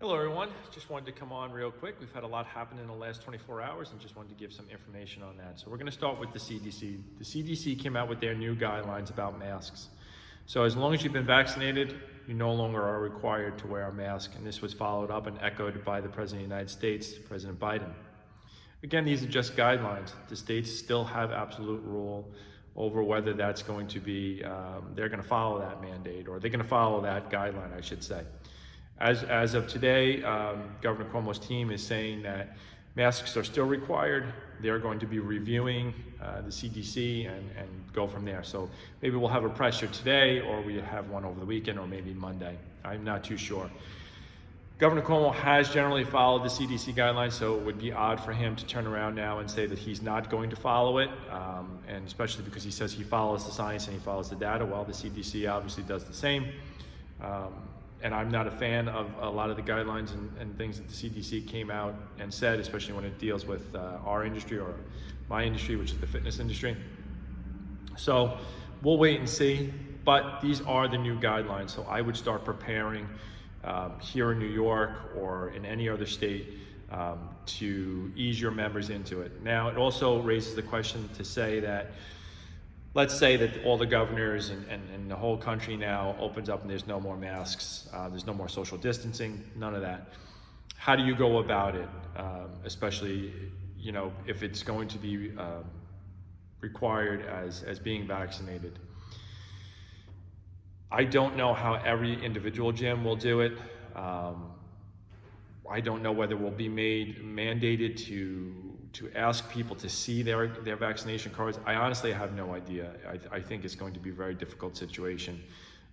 Hello everyone, just wanted to come on real quick. We've had a lot happen in the last 24 hours and just wanted to give some information on that. So we're going to start with the CDC. The CDC came out with their new guidelines about masks. So as long as you've been vaccinated, you no longer are required to wear a mask, and this was followed up and echoed by the President of the United States, President Biden. Again, these are just guidelines. The states still have absolute rule over whether that's going to be, they're going to follow that mandate, or they're going to follow that guideline, I should say. As of today, Governor Cuomo's team is saying that masks are still required. They're going to be reviewing the CDC and go from there. So maybe we'll have a pressure today, or we have one over the weekend, or maybe Monday. I'm not too sure. Governor Cuomo has generally followed the CDC guidelines, so it would be odd for him to turn around now and say that he's not going to follow it, and especially because he says he follows the science and he follows the data. Well, the CDC obviously does the same. And I'm not a fan of a lot of the guidelines and things that the CDC came out and said, especially when it deals with our industry or my industry, which is the fitness industry. So we'll wait and see, but these are the new guidelines. So I would start preparing here in New York or in any other state to ease your members into it. Now, it also raises the question to say that, let's say that all the governors and the whole country now opens up and there's no more masks, there's no more social distancing, none of that. How do you go about it, especially, if it's going to be required as being vaccinated? I don't know how every individual gym will do it. I don't know whether we'll be mandated to ask people to see their vaccination cards. I honestly have no idea. I think it's going to be a very difficult situation.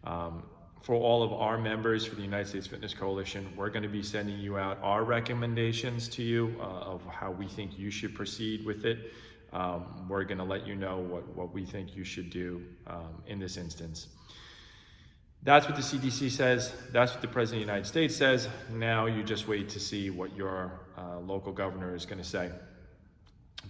For all of our members for the United States Fitness Coalition, we're going to be sending you out our recommendations to you of how we think you should proceed with it. We're going to let you know what we think you should do in this instance. That's what the CDC says. That's what the President of the United States says. Now you just wait to see what your local governor is going to say.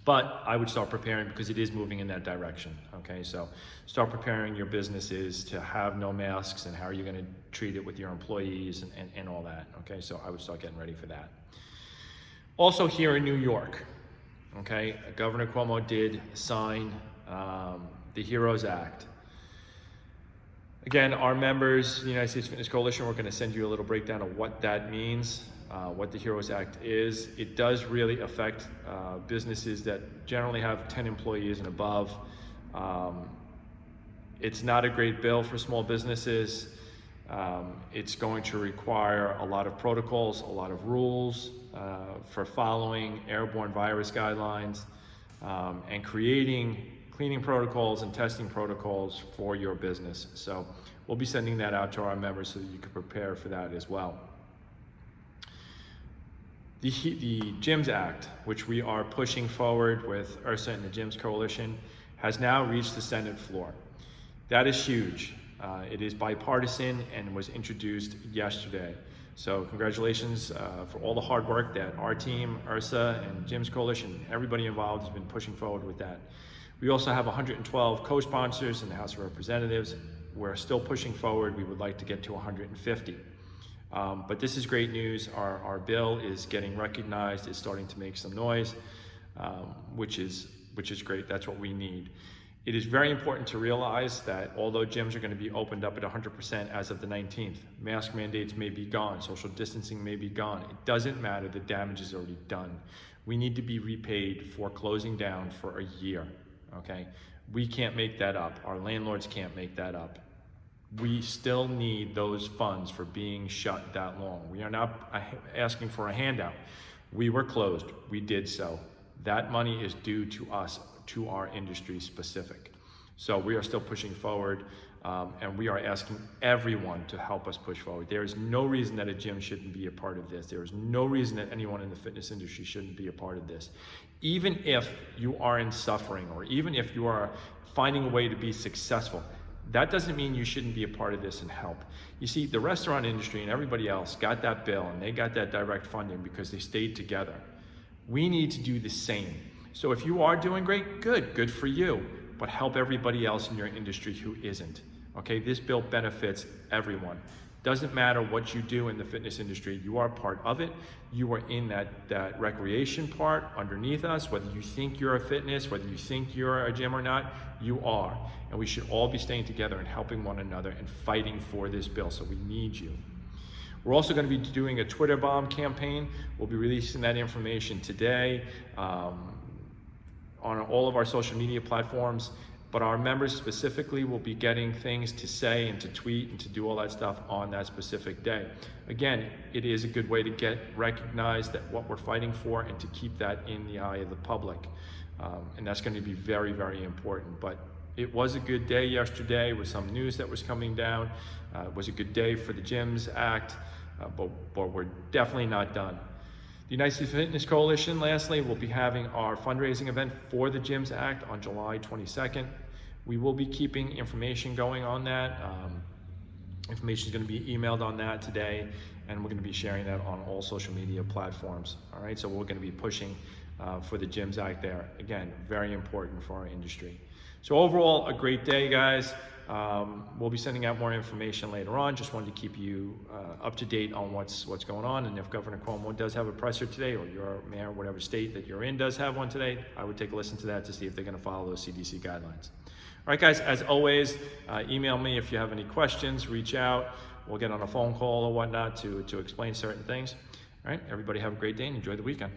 But I would start preparing, because it is moving in that direction. Okay, so start preparing your businesses to have no masks, and how are you going to treat it with your employees and all that. Okay, so I would start getting ready for that. Also here in New York, okay, Governor Cuomo did sign the HEROES Act. Again, our members, the United States Fitness Coalition, we're going to send you a little breakdown of what that means, what the HEROES Act is. It does really affect businesses that generally have 10 employees and above. It's not a great bill for small businesses. It's going to require a lot of protocols, a lot of rules for following airborne virus guidelines and creating cleaning protocols and testing protocols for your business. So we'll be sending that out to our members so that you can prepare for that as well. The Gyms Act, which we are pushing forward with URSA and the Gyms Coalition, has now reached the Senate floor. That is huge. It is bipartisan and was introduced yesterday. So congratulations for all the hard work that our team, URSA, and Gyms Coalition, everybody involved has been pushing forward with that. We also have 112 co-sponsors in the House of Representatives. We're still pushing forward. We would like to get to 150. But this is great news. Our bill is getting recognized. It's starting to make some noise, which is great. That's what we need. It is very important to realize that although gyms are going to be opened up at 100% as of the 19th, mask mandates may be gone, social distancing may be gone. It doesn't matter. The damage is already done. We need to be repaid for closing down for a year. Okay, we can't make that up. Our landlords can't make that up. We still need those funds for being shut that long. We are not asking for a handout. We were closed. We did so. That money is due to us, to our industry specific. So we are still pushing forward, and we are asking everyone to help us push forward. There is no reason that a gym shouldn't be a part of this. There is no reason that anyone in the fitness industry shouldn't be a part of this. Even if you aren't suffering, or even if you are finding a way to be successful, that doesn't mean you shouldn't be a part of this and help. You see, the restaurant industry and everybody else got that bill, and they got that direct funding because they stayed together. We need to do the same. So if you are doing great, good for you, but help everybody else in your industry who isn't. Okay, this bill benefits everyone. Doesn't matter what you do in the fitness industry, you are part of it. You are in that recreation part underneath us. Whether you think you're a fitness, whether you think you're a gym or not, you are. And we should all be staying together and helping one another and fighting for this bill. So we need you. We're also going to be doing a Twitter bomb campaign. We'll be releasing that information today on all of our social media platforms. But our members specifically will be getting things to say and to tweet and to do all that stuff on that specific day. Again, it is a good way to get recognized that what we're fighting for and to keep that in the eye of the public. And that's going to be very, very important. But it was a good day yesterday with some news that was coming down. It was a good day for the Gyms Act, but we're definitely not done. The United States Fitness Coalition, lastly, will be having our fundraising event for the Gyms Act on July 22nd. We will be keeping information going on that. Information is going to be emailed on that today, and we're going to be sharing that on all social media platforms. All right, so we're going to be pushing for the Gyms Act there. Again, very important for our industry. So overall, a great day, guys. We'll be sending out more information later on. Just wanted to keep you up to date on what's going on. And if Governor Cuomo does have a presser today, or your mayor, whatever state that you're in, does have one today, I would take a listen to that to see if they're going to follow those CDC guidelines. All right, guys, as always, email me if you have any questions, reach out. We'll get on a phone call or whatnot to explain certain things. All right, everybody have a great day and enjoy the weekend.